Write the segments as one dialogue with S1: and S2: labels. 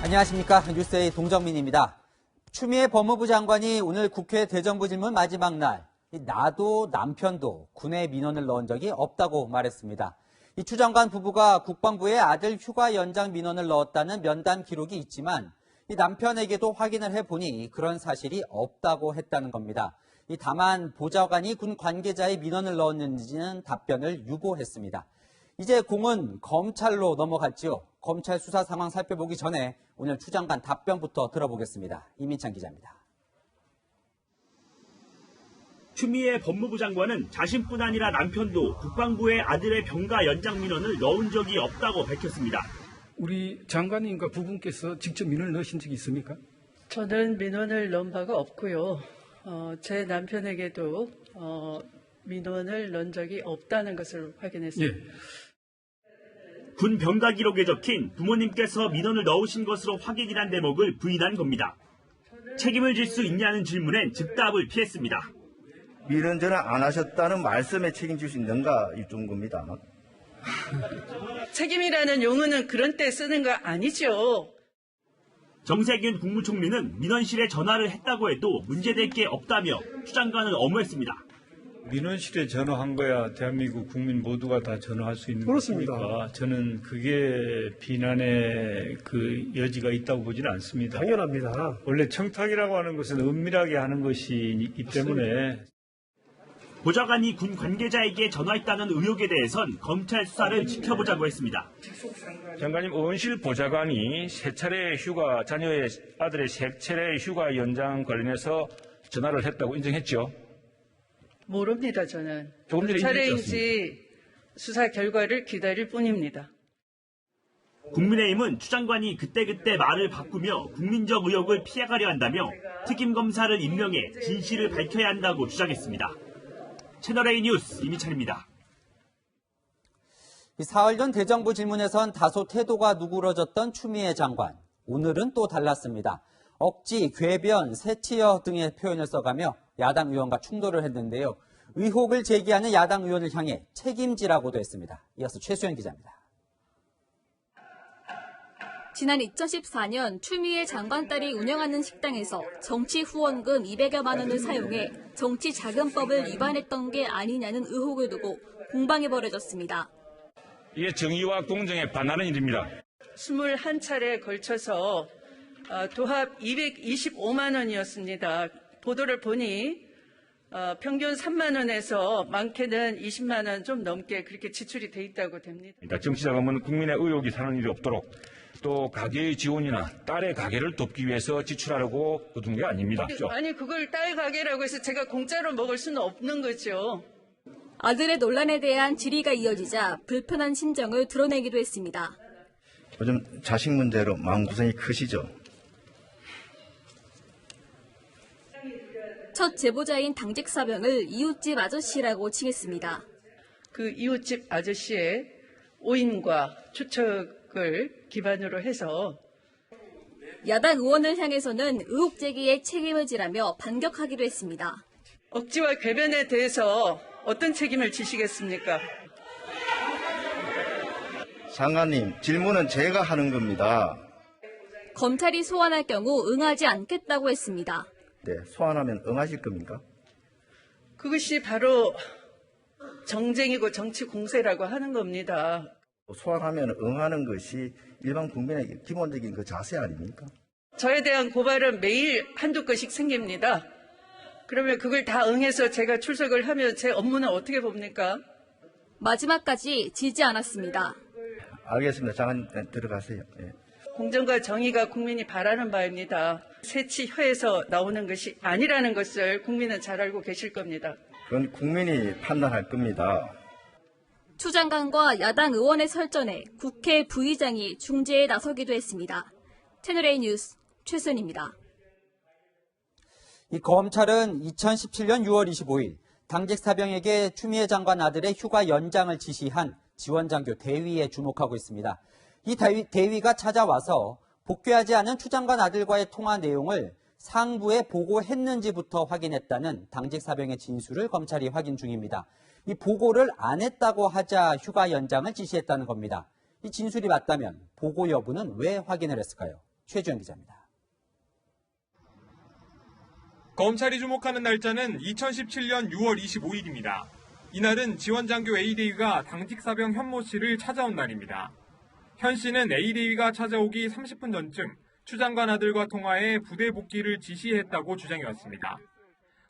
S1: 안녕하십니까. 뉴스의 동정민입니다. 추미애 법무부 장관이 오늘 국회 대정부 질문 마지막 날 나도 남편도 군에 민원을 넣은 적이 없다고 말했습니다. 이 추 장관 부부가 국방부에 아들 휴가 연장 민원을 넣었다는 면담 기록이 있지만 이 남편에게도 확인을 해보니 그런 사실이 없다고 했다는 겁니다. 다만 보좌관이 군 관계자의 민원을 넣었는지는 답변을 유보했습니다. 이제 공은 검찰로 넘어갔지요. 검찰 수사 상황 살펴보기 전에 오늘 추 장관 답변부터 들어보겠습니다. 이민찬 기자입니다.
S2: 추미애 법무부 장관은 자신뿐 아니라 남편도 국방부에 아들의 병가 연장 민원을 넣은 적이 없다고 밝혔습니다.
S3: 우리 장관님과 부분께서 직접 민원을 넣으신 적이 있습니까?
S4: 저는 민원을 넣은 바가 없고요. 제 남편에게도 민원을 넣은 적이 없다는 것을 확인했습니다.
S3: 예.
S2: 군 병가 기록에 적힌 부모님께서 민원을 넣으신 것으로 확인이란 대목을 부인한 겁니다. 책임을 질 수 있냐는 질문엔 즉답을 피했습니다.
S5: 민원 전화 안 하셨다는 말씀에 책임질 수 있는가 이런 겁니다.
S4: 책임이라는 용어는 그런 때 쓰는 거 아니죠.
S2: 정세균 국무총리는 민원실에 전화를 했다고 해도 문제될 게 없다며 추 장관을 엄호했습니다.
S6: 민원실에 전화한 거야 대한민국 국민 모두가 다 전화할 수 있는
S7: 그렇습니다.
S6: 것이니까 저는 그게 비난의 그 여지가 있다고 보지는 않습니다.
S7: 당연합니다.
S6: 원래 청탁이라고 하는 것은 은밀하게 하는 것이기 때문에
S2: 보좌관이 군 관계자에게 전화했다는 의혹에 대해선 검찰 수사를 지켜보자고 했습니다.
S8: 장관님, 의원실 보좌관이 자녀의 아들의 세 차례 휴가 연장 관련해서 전화를 했다고 인정했죠?
S4: 모릅니다, 저는.
S8: 조금 전에
S4: 몇 차례인지 수사 결과를 기다릴 뿐입니다.
S2: 국민의힘은 추 장관이 그때그때 말을 바꾸며 국민적 의혹을 피해가려 한다며 특임검사를 임명해 진실을 밝혀야 한다고 주장했습니다. 채널A 뉴스 이미찬입니다.
S1: 사흘 전 대정부 질문에선 다소 태도가 누그러졌던 추미애 장관. 오늘은 또 달랐습니다. 억지, 궤변, 새치여 등의 표현을 써가며 야당 의원과 충돌을 했는데요. 의혹을 제기하는 야당 의원을 향해 책임지라고도 했습니다. 이어서 최수연 기자입니다.
S9: 지난 2014년 추미애 장관 딸이 운영하는 식당에서 정치 후원금 200여만 원을 사용해 정치자금법을 위반했던 게 아니냐는 의혹을 두고 공방이 벌어졌습니다.
S8: 이게 정의와 공정에 반하는 일입니다.
S4: 21차례에 걸쳐서 도합 225만 원이었습니다. 보도를 보니 평균 3만 원에서 많게는 20만 원 좀 넘게 그렇게 지출이 돼 있다고 됩니다.
S8: 정치자금은 국민의 의혹이 사는 일이 없도록 또 가게의 지원이나 딸의 가게를 돕기 위해서 지출하려고 거둔 게 아닙니다.
S4: 아니 그걸 딸 가게라고 해서 제가 공짜로 먹을 수는 없는 거죠.
S9: 아들의 논란에 대한 질의가 이어지자 불편한 심정을 드러내기도 했습니다.
S5: 요즘 자식 문제로 마음고생이 크시죠?
S9: 첫 제보자인 당직 사병을 이웃집 아저씨라고 칭했습니다.
S4: 그 이웃집 아저씨의 오인과 추측을 기반으로 해서
S9: 야당 의원을 향해서는 의혹 제기에 책임을 지라며 반격하기도 했습니다.
S4: 억지와 궤변에 대해서 어떤 책임을 지시겠습니까?
S5: 장관님, 질문은 제가 하는 겁니다.
S9: 검찰이 소환할 경우 응하지 않겠다고 했습니다.
S5: 네, 소환하면 응하실 겁니까?
S4: 그것이 바로 정쟁이고 정치 공세라고 하는 겁니다.
S5: 소환하면 응하는 것이 일반 국민의 기본적인 그 자세 아닙니까?
S4: 저에 대한 고발은 매일 한두 건씩 생깁니다. 그러면 그걸 다 응해서 제가 출석을 하면 제 업무는 어떻게 봅니까?
S9: 마지막까지 지지 않았습니다.
S5: 알겠습니다. 장관님 들어가세요. 예.
S4: 공정과 정의가 국민이 바라는 바입니다. 새치혀에서 나오는 것이 아니라는 것을 국민은 잘 알고 계실 겁니다.
S5: 그건 국민이 판단할 겁니다.
S9: 추 장관과 야당 의원의 설전에 국회 부의장이 중재에 나서기도 했습니다. 채널A 뉴스 최수연입니다.
S1: 검찰은 2017년 6월 25일 당직 사병에게 추미애 장관 아들의 휴가 연장을 지시한 지원장교 대위에 주목하고 있습니다. 이 대위가 찾아와서 복귀하지 않은 추 장관 아들과의 통화 내용을 상부에 보고했는지부터 확인했다는 당직 사병의 진술을 검찰이 확인 중입니다. 이 보고를 안 했다고 하자 휴가 연장을 지시했다는 겁니다. 이 진술이 맞다면 보고 여부는 왜 확인을 했을까요? 최주영 기자입니다.
S7: 검찰이 주목하는 날짜는 2017년 6월 25일입니다. 이날은 지원장교 A대위가 당직 사병 현모 씨를 찾아온 날입니다. 현 씨는 A대위가 찾아오기 30분 전쯤 추 장관 아들과 통화해 부대 복귀를 지시했다고 주장해왔습니다.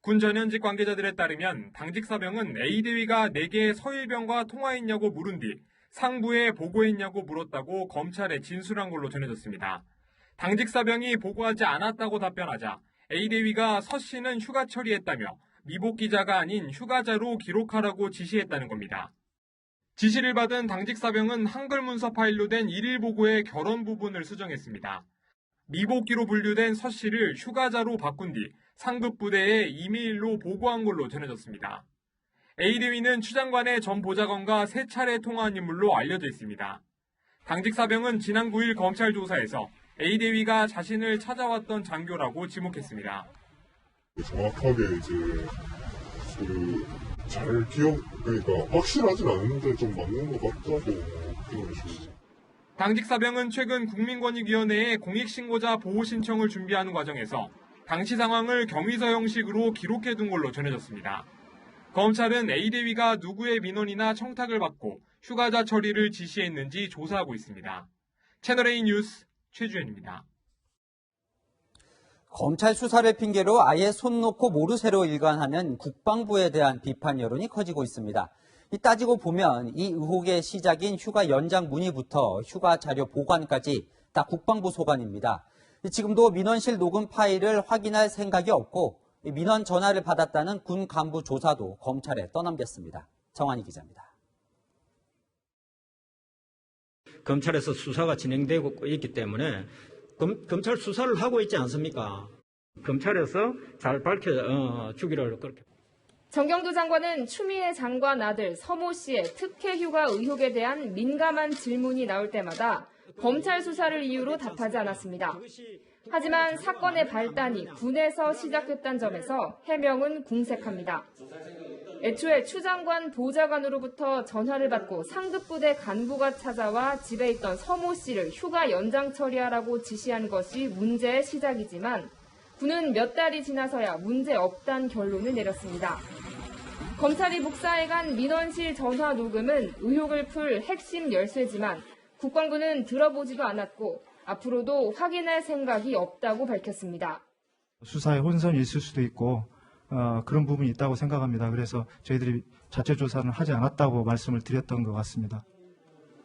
S7: 군 전현직 관계자들에 따르면 당직 사병은 A대위가 4개의 서일병과 통화했냐고 물은 뒤 상부에 보고했냐고 물었다고 검찰에 진술한 걸로 전해졌습니다. 당직 사병이 보고하지 않았다고 답변하자 A대위가 서 씨는 휴가 처리했다며 미복귀자가 아닌 휴가자로 기록하라고 지시했다는 겁니다. 지시를 받은 당직 사병은 한글 문서 파일로 된 1일 보고의 결혼 부분을 수정했습니다. 미복귀로 분류된 서 씨를 휴가자로 바꾼 뒤 상급 부대에 이메일로 보고한 걸로 전해졌습니다. A대위는 추 장관의 전 보좌관과 3차례 통화한 인물로 알려져 있습니다. 당직 사병은 지난 9일 검찰 조사에서 A대위가 자신을 찾아왔던 장교라고 지목했습니다.
S10: 정확하게 그러니까 확실하진 않은데 좀 맞는 것 같다고 그런 식으로.
S7: 당직 사병은 최근 국민권익위원회에 공익신고자 보호 신청을 준비하는 과정에서 당시 상황을 경위서 형식으로 기록해둔 걸로 전해졌습니다. 검찰은 A대위가 누구의 민원이나 청탁을 받고 휴가자 처리를 지시했는지 조사하고 있습니다. 채널A 뉴스 최주현입니다.
S1: 검찰 수사를 핑계로 아예 손 놓고 모르쇠로 일관하는 국방부에 대한 비판 여론이 커지고 있습니다. 따지고 보면 이 의혹의 시작인 휴가 연장 문의부터 휴가 자료 보관까지 다 국방부 소관입니다. 지금도 민원실 녹음 파일을 확인할 생각이 없고 민원 전화를 받았다는 군 간부 조사도 검찰에 떠넘겼습니다. 정환희 기자입니다.
S11: 검찰에서 수사가 진행되고 있기 때문에 검찰 수사를 하고 있지 않습니까? 검찰에서 잘 밝혀주기를 그렇게.
S12: 정경두 장관은 추미애 장관 아들 서모 씨의 특혜 휴가 의혹에 대한 민감한 질문이 나올 때마다 검찰 수사를 이유로 답하지 않았습니다. 하지만 사건의 발단이 군에서 시작됐다는 점에서 해명은 궁색합니다. 애초에 추 장관 보좌관으로부터 전화를 받고 상급부대 간부가 찾아와 집에 있던 서모 씨를 휴가 연장 처리하라고 지시한 것이 문제의 시작이지만 군은 몇 달이 지나서야 문제 없다는 결론을 내렸습니다. 검찰이 묵사해간 민원실 전화 녹음은 의혹을 풀 핵심 열쇠지만 국방부는 들어보지도 않았고 앞으로도 확인할 생각이 없다고 밝혔습니다.
S13: 수사에 혼선이 있을 수도 있고 그런 부분이 있다고 생각합니다. 그래서 저희들이 자체 조사는 하지 않았다고 말씀을 드렸던 것 같습니다.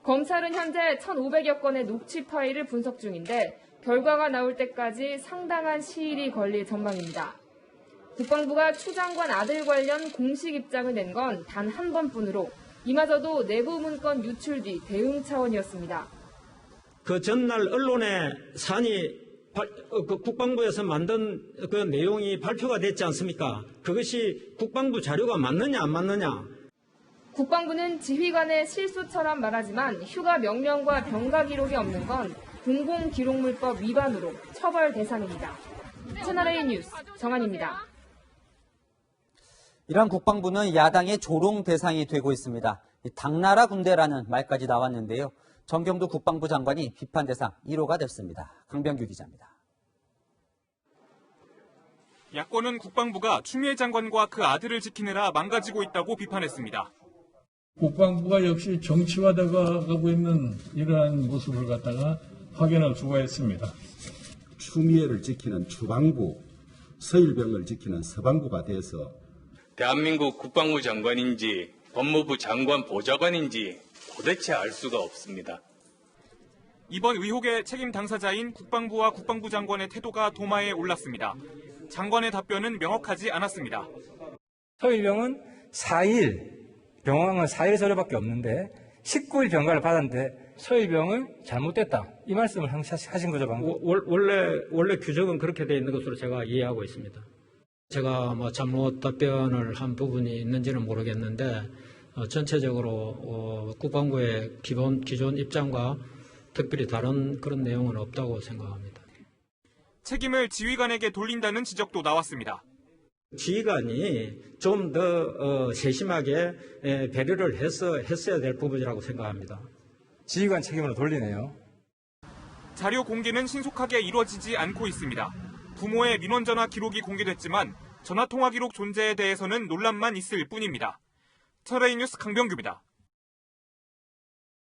S12: 검찰은 현재 1,500여 건의 녹취 파일을 분석 중인데 결과가 나올 때까지 상당한 시일이 걸릴 전망입니다. 국방부가 추 장관 아들 관련 공식 입장을 낸 건 단 한 번뿐으로 이마저도 내부 문건 유출 뒤 대응 차원이었습니다.
S11: 그 전날 언론에 국방부에서 만든 그 내용이 발표가 됐지 않습니까? 그것이 국방부 자료가 맞느냐 안 맞느냐?
S12: 국방부는 지휘관의 실수처럼 말하지만 휴가 명령과 병가 기록이 없는 건 공공기록물법 위반으로 처벌 대상입니다. 채널A 뉴스 정한입니다.
S1: 이란 국방부는 야당의 조롱 대상이 되고 있습니다. 당나라 군대라는 말까지 나왔는데요. 정경두 국방부 장관이 비판 대상 1호가 됐습니다. 강병규 기자입니다.
S7: 야권은 국방부가 추미애 장관과 그 아들을 지키느라 망가지고 있다고 비판했습니다.
S14: 국방부가 역시 정치화되어가고 있는 이러한 모습을 갖다가 확인할 수가 있습니다.
S15: 추미애를 지키는 추방부, 서일병을 지키는 서방부가 돼서
S16: 대한민국 국방부 장관인지 법무부 장관 보좌관인지 도대체 알 수가 없습니다.
S7: 이번 의혹의 책임 당사자인 국방부와 국방부 장관의 태도가 도마에 올랐습니다. 장관의 답변은 명확하지 않았습니다.
S3: 서일병은 4일, 병왕은 4일 서류밖에 없는데 19일 병가를 받았는데 서일병은 잘못됐다. 이 말씀을 하신 거죠, 방금?
S11: 원래 규정은 그렇게 되어 있는 것으로 제가 이해하고 있습니다. 제가 잘못 답변을 한 부분이 있는지는 모르겠는데 전체적으로 국방부의 기존 입장과 특별히 다른 그런 내용은 없다고 생각합니다.
S7: 책임을 지휘관에게 돌린다는 지적도 나왔습니다.
S11: 지휘관이 좀 더 세심하게 배려를 했어야 될 부분이라고 생각합니다.
S3: 지휘관 책임으로 돌리네요.
S7: 자료 공개는 신속하게 이루어지지 않고 있습니다. 부모의 민원 전화 기록이 공개됐지만 전화 통화 기록 존재에 대해서는 논란만 있을 뿐입니다. 채널A 뉴스 강병규입니다.